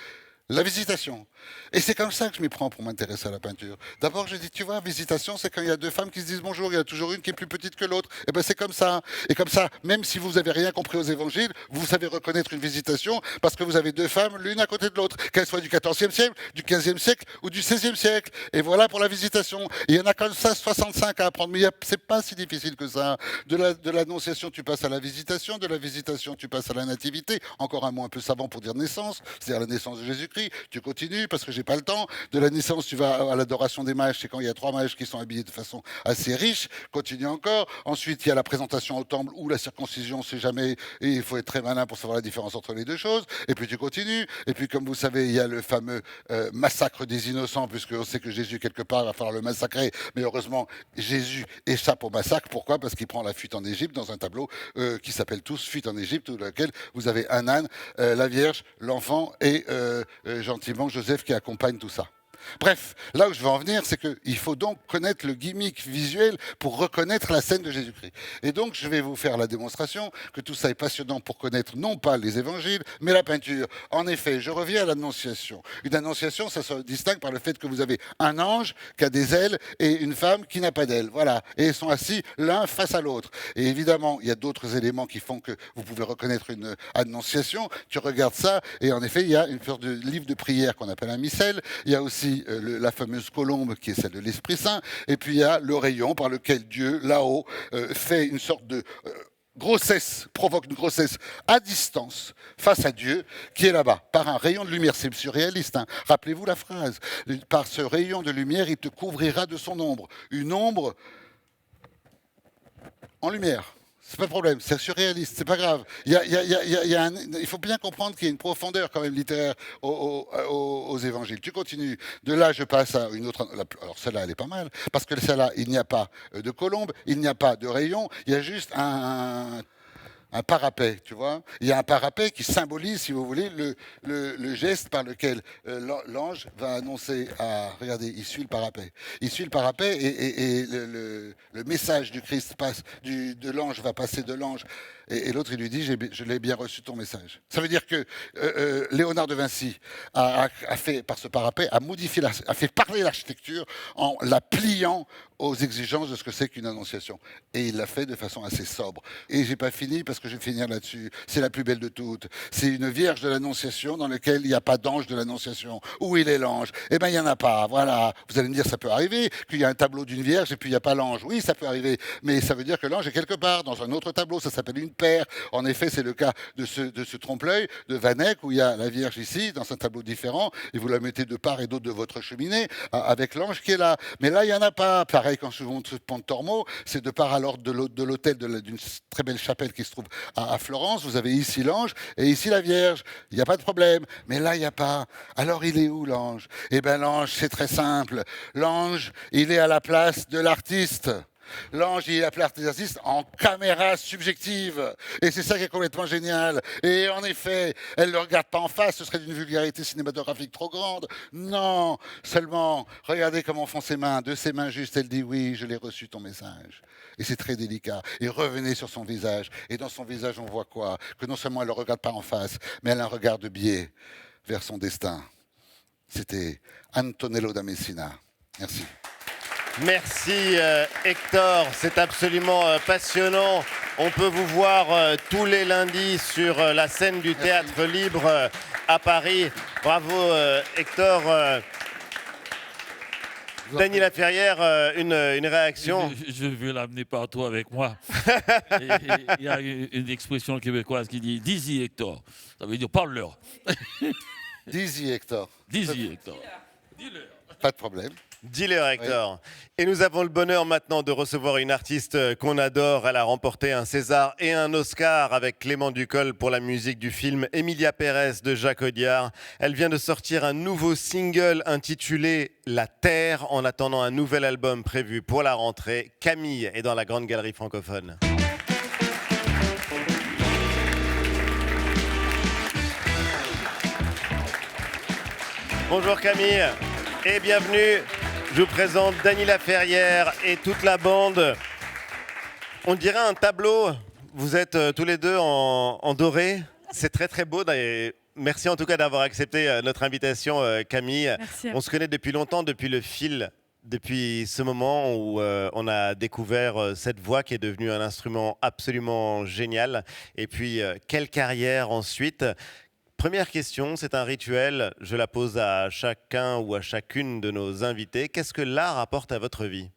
la visitation. Et c'est comme ça que je m'y prends pour m'intéresser à la peinture. D'abord, je dis, tu vois, visitation, c'est quand il y a deux femmes qui se disent bonjour, il y a toujours une qui est plus petite que l'autre. Et ben c'est comme ça. Et comme ça, même si vous n'avez rien compris aux évangiles, vous savez reconnaître une visitation parce que vous avez deux femmes l'une à côté de l'autre, qu'elles soient du XIVe siècle, du XVe siècle ou du XVIe siècle. Et voilà pour la visitation. Et il y en a comme ça 65 à apprendre, mais c'est pas si difficile que ça. De l'annonciation, tu passes à la visitation. De la visitation, tu passes à la nativité. Encore un mot un peu savant pour dire naissance, c'est-à-dire la naissance de Jésus-Christ. Tu continues parce que j'ai pas le temps. De la naissance, tu vas à l'adoration des mages, c'est quand il y a 3 mages qui sont habillés de façon assez riche. Continue encore. Ensuite, il y a la présentation au temple ou la circoncision, c'est jamais. Et il faut être très malin pour savoir la différence entre les deux choses. Et puis tu continues. Et puis, comme vous savez, il y a le fameux massacre des innocents, puisqu'on sait que Jésus, quelque part, va falloir le massacrer. Mais heureusement, Jésus échappe au massacre. Pourquoi? Parce qu'il prend la fuite en Égypte dans un tableau qui s'appelle tous Fuite en Égypte, dans lequel vous avez un âne, la Vierge, l'enfant et gentiment Joseph qui accompagne tout ça. Bref, là où je veux en venir, c'est qu'il faut donc connaître le gimmick visuel pour reconnaître la scène de Jésus-Christ. Et donc, je vais vous faire la démonstration que tout ça est passionnant pour connaître non pas les évangiles, mais la peinture. En effet, je reviens à l'annonciation. Une annonciation, ça se distingue par le fait que vous avez un ange qui a des ailes et une femme qui n'a pas d'ailes. Voilà. Et ils sont assis l'un face à l'autre. Et évidemment, il y a d'autres éléments qui font que vous pouvez reconnaître une annonciation. Tu regardes ça, et en effet, il y a une sorte de livre de prière qu'on appelle un missel. Il y a aussi la fameuse colombe qui est celle de l'Esprit Saint, et puis il y a le rayon par lequel Dieu, là-haut, fait une sorte de grossesse, provoque une grossesse à distance face à Dieu qui est là-bas, par un rayon de lumière. C'est surréaliste, hein. Rappelez-vous la phrase. Par ce rayon de lumière, il te couvrira de son ombre. Une ombre en lumière. C'est pas de problème, c'est surréaliste, c'est pas grave. Il faut bien comprendre qu'il y a une profondeur quand même littéraire aux évangiles. Tu continues. De là, je passe à une autre. Alors celle-là, elle est pas mal, parce que celle-là, il n'y a pas de colombe, il n'y a pas de rayon, il y a juste un parapet, tu vois. Il y a un parapet qui symbolise, si vous voulez, le geste par lequel l'ange va annoncer à... Regardez, il suit le parapet. Il suit le parapet et le message du Christ passe, de l'ange va passer de l'ange. Et l'autre, il lui dit, je l'ai bien reçu ton message. Ça veut dire que Léonard de Vinci a fait, par ce parapet, a fait parler l'architecture en la pliant aux exigences de ce que c'est qu'une annonciation. Et il l'a fait de façon assez sobre. Et j'ai pas fini parce que je vais finir là-dessus. C'est la plus belle de toutes. C'est une vierge de l'annonciation dans laquelle il n'y a pas d'ange de l'annonciation. Où il est l'ange? Eh bien, il n'y en a pas. Voilà. Vous allez me dire, ça peut arriver qu'il y a un tableau d'une vierge et puis il n'y a pas l'ange. Oui, ça peut arriver. Mais ça veut dire que l'ange est quelque part dans un autre tableau. Ça s'appelle une paire. En effet, c'est le cas de ce trompe-l'œil de Van Eyck où il y a la vierge ici dans un tableau différent et vous la mettez de part et d'autre de votre cheminée avec l'ange qui est là. Mais là, il n'y en a pas. Pareil, quand je vous montre Pont de Tormo, c'est de part à l'ordre de l'hôtel d'une très belle chapelle qui se trouve à Florence. Vous avez ici l'ange et ici la Vierge. Il n'y a pas de problème. Mais là, il n'y a pas. Alors, il est où l'ange? Eh bien, l'ange, c'est très simple. L'ange, il est à la place de l'artiste. L'ange, il appelle l'artiste en caméra subjective. Et c'est ça qui est complètement génial. Et en effet, elle ne le regarde pas en face, ce serait d'une vulgarité cinématographique trop grande. Non, seulement, regardez comment font ses mains. De ses mains justes, elle dit oui, je l'ai reçu ton message. Et c'est très délicat. Et revenez sur son visage. Et dans son visage, on voit quoi? Que non seulement elle ne le regarde pas en face, mais elle a un regard de biais vers son destin. C'était Antonello da Messina. Merci. Merci Hector, c'est absolument passionnant. On peut vous voir tous les lundis sur la scène du Théâtre Libre à Paris. Bravo Hector. Dany Laferrière, une réaction? Je vais l'amener partout avec moi. Il y a une expression québécoise qui dit « Dis-y Hector ». Ça veut dire « Parle-leur ». Dis-y Hector. Dis-y Hector. Dis-leur. Pas de problème. Dis-le, Hector. Et nous avons le bonheur maintenant de recevoir une artiste qu'on adore. Elle a remporté un César et un Oscar avec Clément Ducol pour la musique du film Emilia Pérez de Jacques Audiard. Elle vient de sortir un nouveau single intitulé La Terre en attendant un nouvel album prévu pour la rentrée. Camille est dans la Grande Galerie francophone. Bonjour Camille et bienvenue. Je vous présente Dany Laferrière et toute la bande. On dirait un tableau. Vous êtes tous les deux en doré. C'est très très beau. Et merci en tout cas d'avoir accepté notre invitation, Camille. Merci. On se connaît depuis longtemps, depuis le fil, depuis ce moment où on a découvert cette voix qui est devenue un instrument absolument génial. Et puis, quelle carrière ensuite. Première question, c'est un rituel, je la pose à chacun ou à chacune de nos invités. Qu'est-ce que l'art apporte à votre vie ?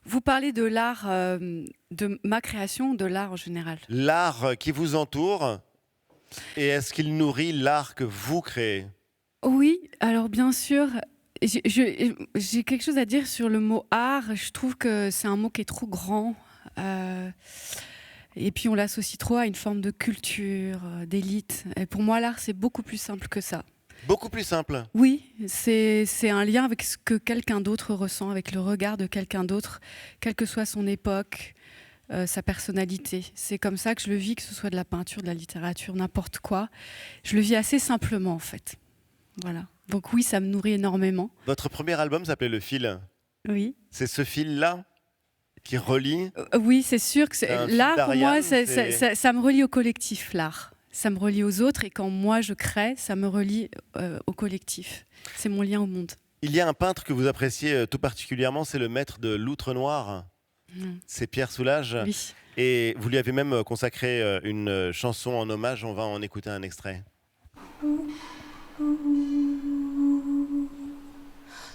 Vous parlez de l'art, de ma création, de l'art en général. L'art qui vous entoure, et est-ce qu'il nourrit l'art que vous créez ? Oui, alors bien sûr, j'ai quelque chose à dire sur le mot art. Je trouve que c'est un mot qui est trop grand. Et puis on l'associe trop à une forme de culture, d'élite. Et pour moi, l'art, c'est beaucoup plus simple que ça. Beaucoup plus simple ? Oui, c'est un lien avec ce que quelqu'un d'autre ressent, avec le regard de quelqu'un d'autre, quelle que soit son époque, sa personnalité. C'est comme ça que je le vis, que ce soit de la peinture, de la littérature, n'importe quoi. Je le vis assez simplement, en fait. Voilà. Donc oui, ça me nourrit énormément. Votre premier album s'appelait Le Fil. Oui. C'est ce fil-là qui relie. Oui, c'est sûr que l'art, pour moi, ça me relie au collectif, l'art. Ça me relie aux autres et quand moi je crée, ça me relie au collectif. C'est mon lien au monde. Il y a un peintre que vous appréciez tout particulièrement, c'est le maître de l'Outre Noir. C'est Pierre Soulages. Oui. Et vous lui avez même consacré une chanson en hommage. On va en écouter un extrait.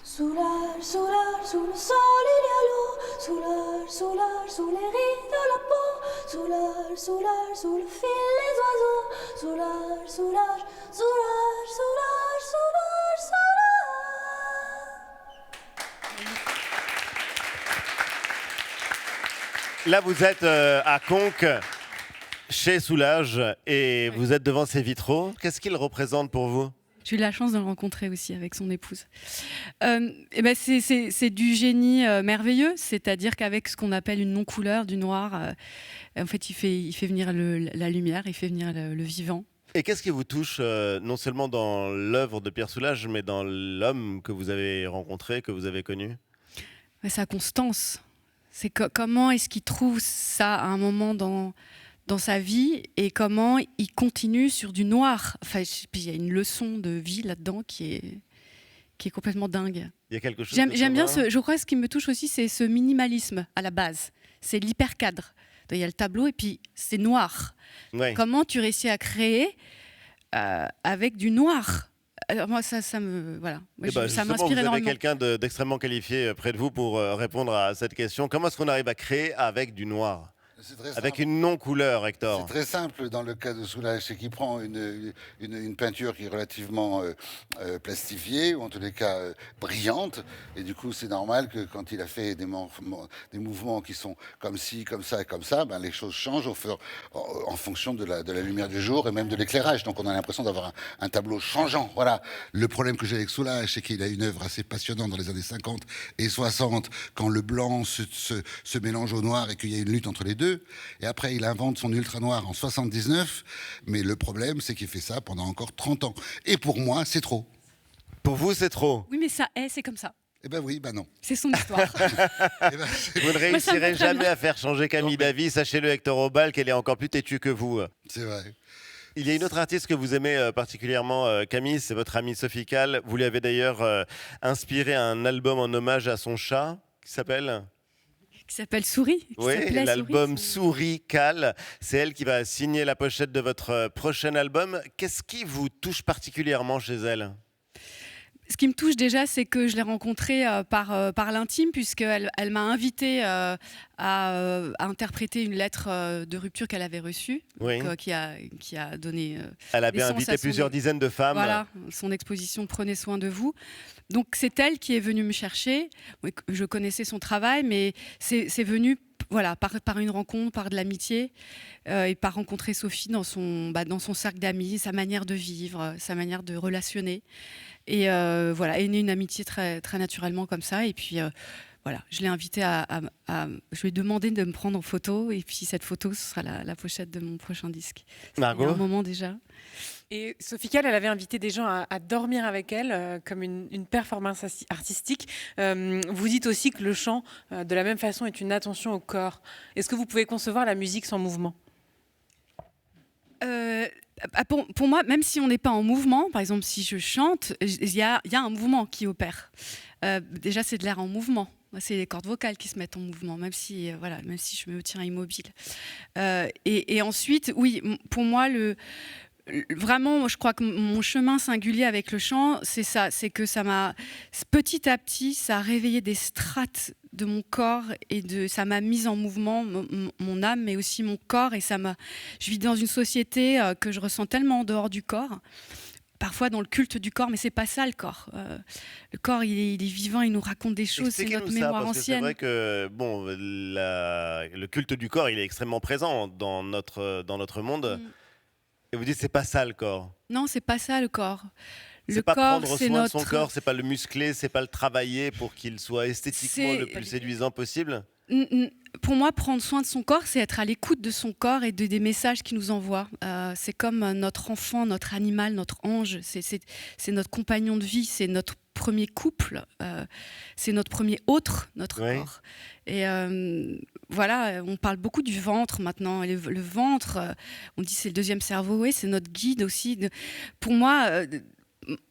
Soulage, soulage, sous le sol il y a l'eau. Soulage, soulage, sous les rides de la peau. Soulage, soulage, sous le fil les oiseaux. Soulage, soulage, soulage, soulage, soulage, soulage. Là, vous êtes à Conques, chez Soulages, et vous êtes devant ces vitraux. Qu'est-ce qu'ils représentent pour vous ? J'ai eu la chance de le rencontrer aussi avec son épouse. C'est du génie merveilleux, c'est-à-dire qu'avec ce qu'on appelle une non-couleur, du noir, en fait, il fait venir la lumière, il fait venir le vivant. Et qu'est-ce qui vous touche, non seulement dans l'œuvre de Pierre Soulages, mais dans l'homme que vous avez rencontré, que vous avez connu ? Sa constance. C'est comment est-ce qu'il trouve ça à un moment dans sa vie et comment il continue sur du noir. Enfin, il y a une leçon de vie là-dedans qui est complètement dingue. Il y a quelque chose. J'aime bien je crois que ce qui me touche aussi, c'est ce minimalisme à la base. C'est l'hypercadre. Il y a le tableau et puis c'est noir. Ouais. Comment tu réussis à créer avec du noir ? Alors moi, ça me voilà. Ça m'inspire énormément. Vous avez quelqu'un d'extrêmement qualifié près de vous pour répondre à cette question. Comment est-ce qu'on arrive à créer avec du noir ? Avec une non-couleur, Hector. C'est très simple dans le cas de Soulages, c'est qu'il prend une peinture qui est relativement plastifiée, ou en tous les cas brillante, et du coup c'est normal que quand il a fait des mouvements qui sont comme ci, comme ça et comme ça, ben, les choses changent en fonction de la lumière du jour et même de l'éclairage. Donc on a l'impression d'avoir un tableau changeant. Voilà. Le problème que j'ai avec Soulages, c'est qu'il a une œuvre assez passionnante dans les années 50 et 60, quand le blanc se mélange au noir et qu'il y a une lutte entre les deux. Et après, il invente son ultra noir en 79. Mais le problème, c'est qu'il fait ça pendant encore 30 ans. Et pour moi, c'est trop. Pour vous, c'est trop ? Oui, mais c'est comme ça. Eh ben oui, ben non. C'est son histoire. Vous ne réussirez jamais à faire changer Camille d'avis. Sachez-le, Hector Obal, qu'elle est encore plus têtue que vous. C'est vrai. Il y a une autre artiste que vous aimez particulièrement, Camille, c'est votre amie Sophie Calle. Vous lui avez d'ailleurs inspiré un album en hommage à son chat qui s'appelle Souris. Oui, l'album Souris Calle. C'est elle qui va signer la pochette de votre prochain album. Qu'est-ce qui vous touche particulièrement chez elle ? Ce qui me touche déjà, c'est que je l'ai rencontrée par l'intime, puisqu'elle m'a invitée à interpréter une lettre de rupture qu'elle avait reçue, Oui. donc, qui a donné Elle a bien naissance invité à son- plusieurs dizaines de femmes. Voilà, son exposition Prenez soin de vous. Donc c'est elle qui est venue me chercher. Oui, je connaissais son travail, mais c'est venu voilà, par une rencontre, par de l'amitié, et par rencontrer Sophie dans son cercle d'amis, sa manière de vivre, sa manière de relationner. Et voilà, est née une amitié très, très naturellement comme ça. Et puis voilà, je l'ai invitée je lui ai demandé de me prendre en photo. Et puis cette photo, ce sera la pochette de mon prochain disque. Il y a Margot un moment déjà. Et Sophie Calle, elle avait invité des gens à dormir avec elle, comme une performance artistique. Vous dites aussi que le chant, de la même façon, est une attention au corps. Est-ce que vous pouvez concevoir la musique sans mouvement ? Pour moi, même si on n'est pas en mouvement, par exemple, si je chante, il y a un mouvement qui opère. Déjà, c'est de l'air en mouvement. C'est les cordes vocales qui se mettent en mouvement, même si je me tiens immobile. Et ensuite, oui, pour moi, vraiment, je crois que mon chemin singulier avec le chant, c'est ça, c'est que ça m'a, petit à petit, ça a réveillé des strates de mon corps et ça m'a mise en mouvement, mon âme, mais aussi mon corps. Et je vis dans une société que je ressens tellement en dehors du corps, parfois dans le culte du corps, mais c'est pas ça le corps. Le corps, il est vivant, il nous raconte des choses, c'est notre mémoire parce que ancienne. c'est vrai que bon, le culte du corps, il est extrêmement présent dans notre monde. Et vous dites c'est pas ça le corps. Non, c'est pas ça le corps. C'est pas prendre soin de son corps, c'est pas le muscler, c'est pas le travailler pour qu'il soit esthétiquement le plus séduisant possible. Pour moi, prendre soin de son corps, c'est être à l'écoute de son corps et des messages qu'il nous envoie. C'est comme notre enfant, notre animal, notre ange. C'est notre compagnon de vie, c'est notre premier couple, c'est notre premier autre, notre corps. Et voilà, on parle beaucoup du ventre maintenant. Le ventre, on dit c'est le deuxième cerveau, oui, c'est notre guide aussi. Pour moi,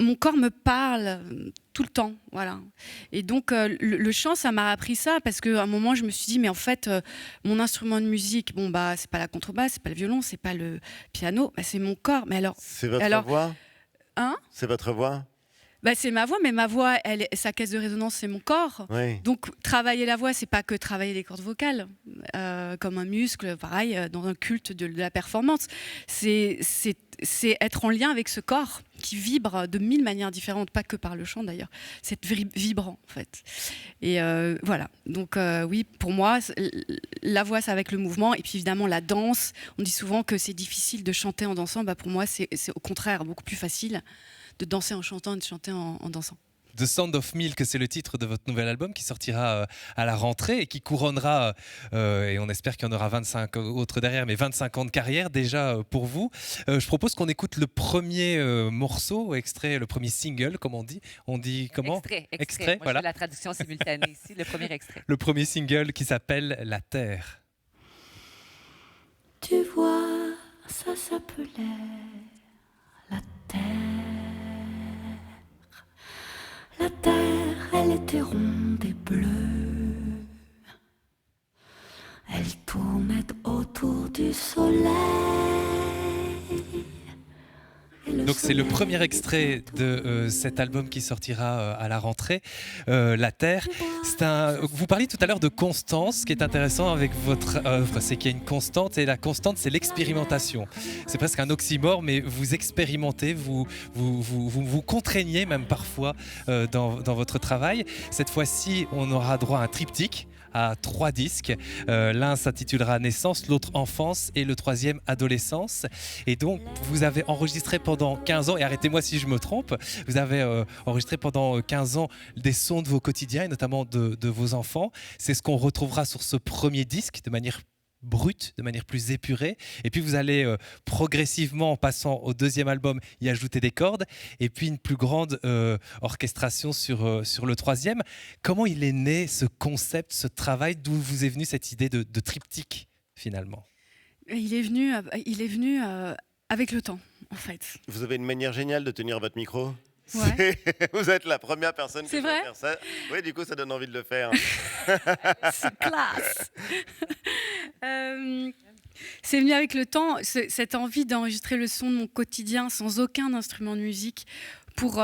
mon corps me parle tout le temps, voilà. Et donc le chant, ça m'a appris ça parce qu'à un moment, je me suis dit, mais en fait, mon instrument de musique, c'est pas la contrebasse, c'est pas le violon, c'est pas le piano, c'est mon corps. Mais alors, c'est votre voix. Hein ? C'est votre voix. C'est ma voix, mais ma voix, sa caisse de résonance, c'est mon corps. Oui. Donc, travailler la voix, c'est pas que travailler les cordes vocales, comme un muscle, pareil, dans un culte de la performance. C'est être en lien avec ce corps qui vibre de 1000 manières différentes, pas que par le chant d'ailleurs. C'est vibrant, en fait. Et voilà. Donc, oui, pour moi, la voix, c'est avec le mouvement. Et puis, évidemment, la danse. On dit souvent que c'est difficile de chanter en dansant. Pour moi, c'est au contraire beaucoup plus facile de danser en chantant et de chanter en dansant. The Sound of Milk, c'est le titre de votre nouvel album qui sortira à la rentrée et qui couronnera, et on espère qu'il y en aura 25 autres derrière, mais 25 ans de carrière déjà pour vous. Je propose qu'on écoute le premier morceau, extrait, le premier single, comme on dit. On dit comment ? Extrait. Moi, voilà. je fais la traduction simultanée ici, le premier extrait. Le premier single qui s'appelle La Terre. Tu vois, ça s'appelait la terre. La terre, elle était ronde et bleue. Elle tournait autour du soleil. Donc c'est le premier extrait de cet album qui sortira à la rentrée, La Terre. Vous parliez tout à l'heure de constance. Ce qui est intéressant avec votre œuvre, c'est qu'il y a une constante, et la constante, c'est l'expérimentation. C'est presque un oxymore, mais vous expérimentez, vous contraignez même parfois dans votre travail. Cette fois-ci, on aura droit à un triptyque, à 3 disques. L'un s'intitulera Naissance, l'autre Enfance et le troisième Adolescence. Et donc, vous avez enregistré pendant 15 ans, et arrêtez-moi si je me trompe, vous avez enregistré pendant 15 ans des sons de vos quotidiens et notamment de vos enfants. C'est ce qu'on retrouvera sur ce premier disque de manière brute, de manière plus épurée. Et puis vous allez progressivement, en passant au deuxième album, y ajouter des cordes, et puis une plus grande orchestration sur le troisième. Comment il est né ce concept, ce travail? D'où vous est venue cette idée de triptyque finalement? Il est venu avec le temps, en fait. Vous avez une manière géniale de tenir votre micro. Ouais. Vous êtes la première personne qui C'est peut vrai faire ça. Oui, du coup, ça donne envie de le faire. C'est classe. C'est venu avec le temps, cette envie d'enregistrer le son de mon quotidien sans aucun instrument de musique pour,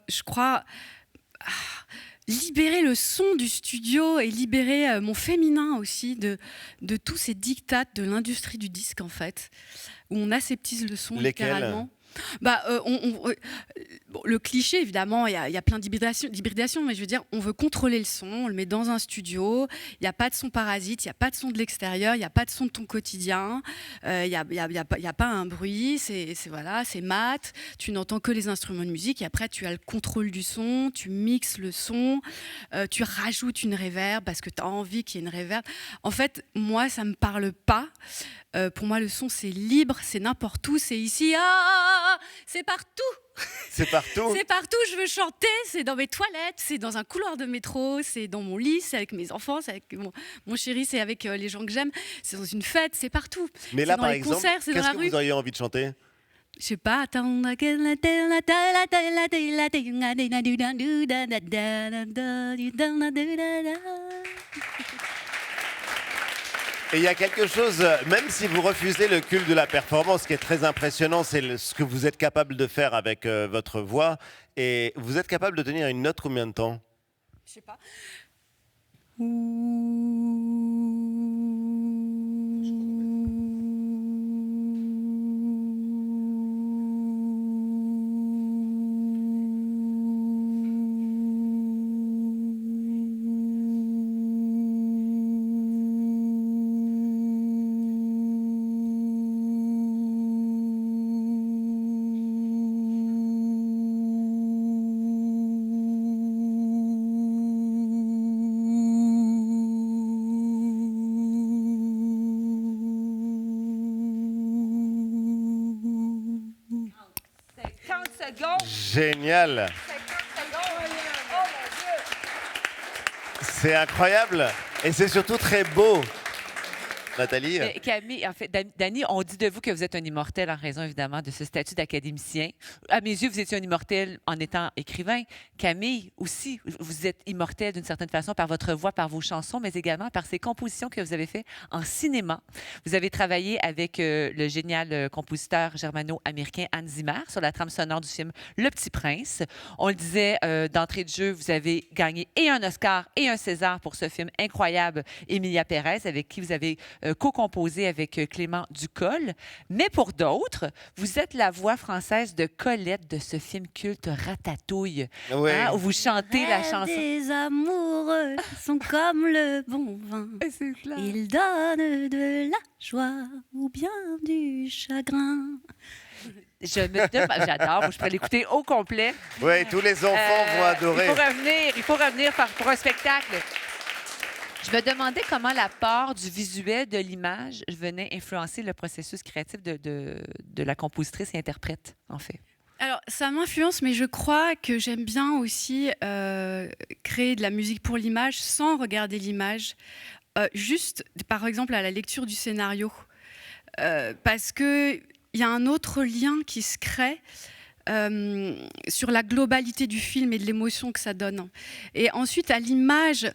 je crois, libérer le son du studio et libérer mon féminin aussi de tous ces diktats de l'industrie du disque, en fait, où on aseptise le son. Lesquels ? Littéralement. Le cliché, évidemment, il y a plein d'hybridations, mais je veux dire, on veut contrôler le son, on le met dans un studio, il n'y a pas de son parasite, il n'y a pas de son de l'extérieur, il n'y a pas de son de ton quotidien, il n'y a pas un bruit, c'est mat, tu n'entends que les instruments de musique, et après tu as le contrôle du son, tu mixes le son, tu rajoutes une reverb parce que tu as envie qu'il y ait une reverb. En fait, moi, ça ne me parle pas. Pour moi, le son, c'est libre, c'est n'importe où, c'est ici, c'est partout. C'est partout. C'est partout, je veux chanter, c'est dans mes toilettes, c'est dans un couloir de métro, c'est dans mon lit, c'est avec mes enfants, c'est avec mon chéri, c'est avec les gens que j'aime, c'est dans une fête, c'est partout. Mais là, dans par les exemple, concerts, c'est dans qu'est-ce la que rue. vous auriez envie de chanter ? Je sais pas, Et il y a quelque chose, même si vous refusez le culte de la performance, ce qui est très impressionnant, c'est ce que vous êtes capable de faire avec votre voix. Et vous êtes capable de tenir une note combien de temps ? Je sais pas. Génial. C'est incroyable et c'est surtout très beau. Nathalie? Camille, en fait, Dany, on dit de vous que vous êtes un immortel en raison, évidemment, de ce statut d'académicien. À mes yeux, vous étiez un immortel en étant écrivain. Camille, aussi, vous êtes immortel d'une certaine façon par votre voix, par vos chansons, mais également par ces compositions que vous avez faites en cinéma. Vous avez travaillé avec le génial compositeur germano-américain Hans Zimmer sur la trame sonore du film Le Petit Prince. On le disait d'entrée de jeu, vous avez gagné et un Oscar et un César pour ce film incroyable, Emilia Pérez, avec qui vous avez co-composé avec Clément Ducol. Mais pour d'autres, vous êtes la voix française de Colette de ce film culte Ratatouille, Oui. où vous chantez la chanson. Les amoureux sont comme le bon vin. Ils donnent de la joie ou bien du chagrin. Je me demande, j'adore, je pourrais l'écouter au complet. Oui, tous les enfants vont adorer. Il faut revenir pour un spectacle. Je me demandais comment l'apport du visuel, de l'image, venait influencer le processus créatif de la compositrice et interprète, en fait. Alors, ça m'influence, mais je crois que j'aime bien aussi créer de la musique pour l'image sans regarder l'image, juste, par exemple, à la lecture du scénario. Parce qu'il y a un autre lien qui se crée sur la globalité du film et de l'émotion que ça donne. Et ensuite, à l'image...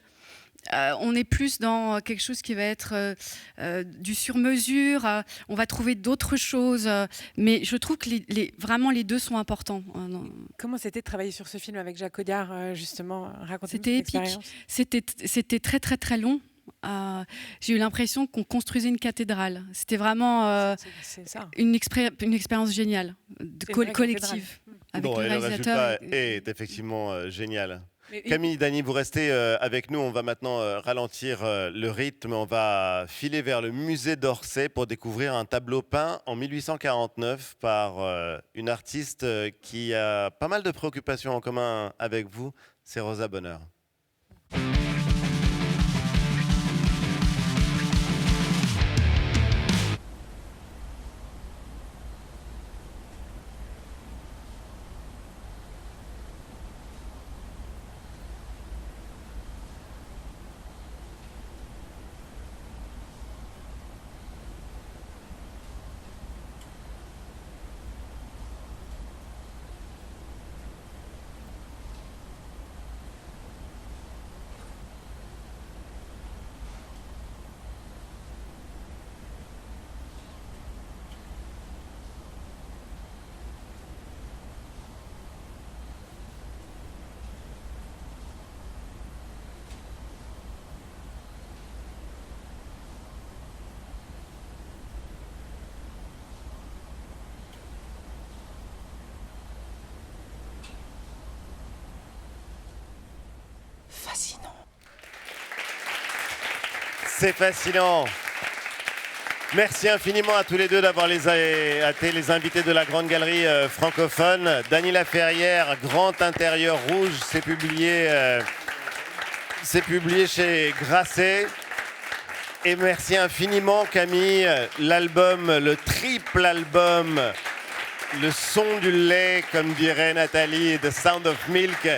on est plus dans quelque chose qui va être du sur-mesure. On va trouver d'autres choses. Mais je trouve que vraiment les deux sont importants. Comment c'était de travailler sur ce film avec Jacques Audiard, justement? Racontez-nous C'était cette épique. expérience. C'était très, très, très long. J'ai eu l'impression qu'on construisait une cathédrale. C'était vraiment C'est ça. une expérience géniale, C'est une vraie collective. Avec Bon, le et le réalisateur. résultat est effectivement génial. Mais- Camille, Dany, vous restez avec nous. On va maintenant ralentir le rythme. On va filer vers le musée d'Orsay pour découvrir un tableau peint en 1849 par une artiste qui a pas mal de préoccupations en commun avec vous. C'est Rosa Bonheur. C'est fascinant. Merci infiniment à tous les deux d'avoir été les invités de la Grande Galerie francophone. Dany Laferrière, Grand Intérieur Rouge, c'est publié chez Grasset. Et merci infiniment Camille, l'album, le triple album, Le son du lait, comme dirait Nathalie, The Sound of Milk,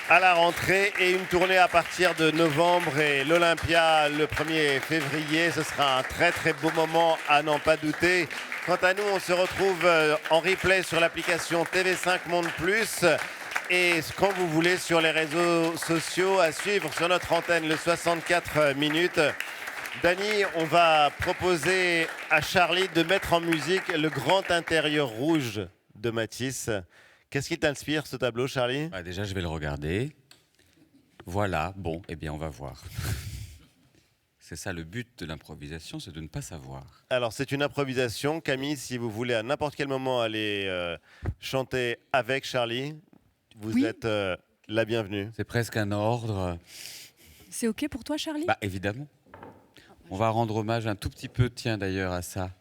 à la rentrée, et une tournée à partir de novembre et l'Olympia le 1er février. Ce sera un très très beau moment à n'en pas douter. Quant à nous, on se retrouve en replay sur l'application TV5 Monde Plus et quand vous voulez sur les réseaux sociaux, à suivre sur notre antenne le 64 minutes. Dany, on va proposer à Charlie de mettre en musique le Grand Intérieur Rouge de Matisse. Qu'est-ce qui t'inspire, ce tableau, Charlie ? Déjà, je vais le regarder. Voilà, bon, eh bien, on va voir. C'est ça le but de l'improvisation, c'est de ne pas savoir. Alors, c'est une improvisation. Camille, si vous voulez à n'importe quel moment aller chanter avec Charlie, vous êtes la bienvenue. C'est presque un ordre. C'est OK pour toi, Charlie ? Évidemment. On va rendre hommage un tout petit peu, tiens, d'ailleurs, à ça.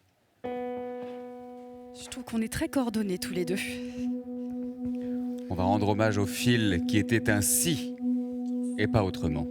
Je trouve qu'on est très coordonnés tous les deux. On va rendre hommage au fil qui était ainsi et pas autrement.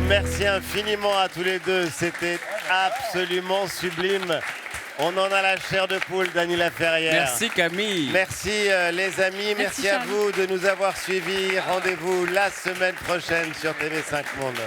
Merci infiniment à tous les deux, c'était absolument sublime. On en a la chair de poule, Dany Laferrière. Merci Camille. Merci les amis, merci à vous de nous avoir suivis. Rendez-vous la semaine prochaine sur TV5 Monde.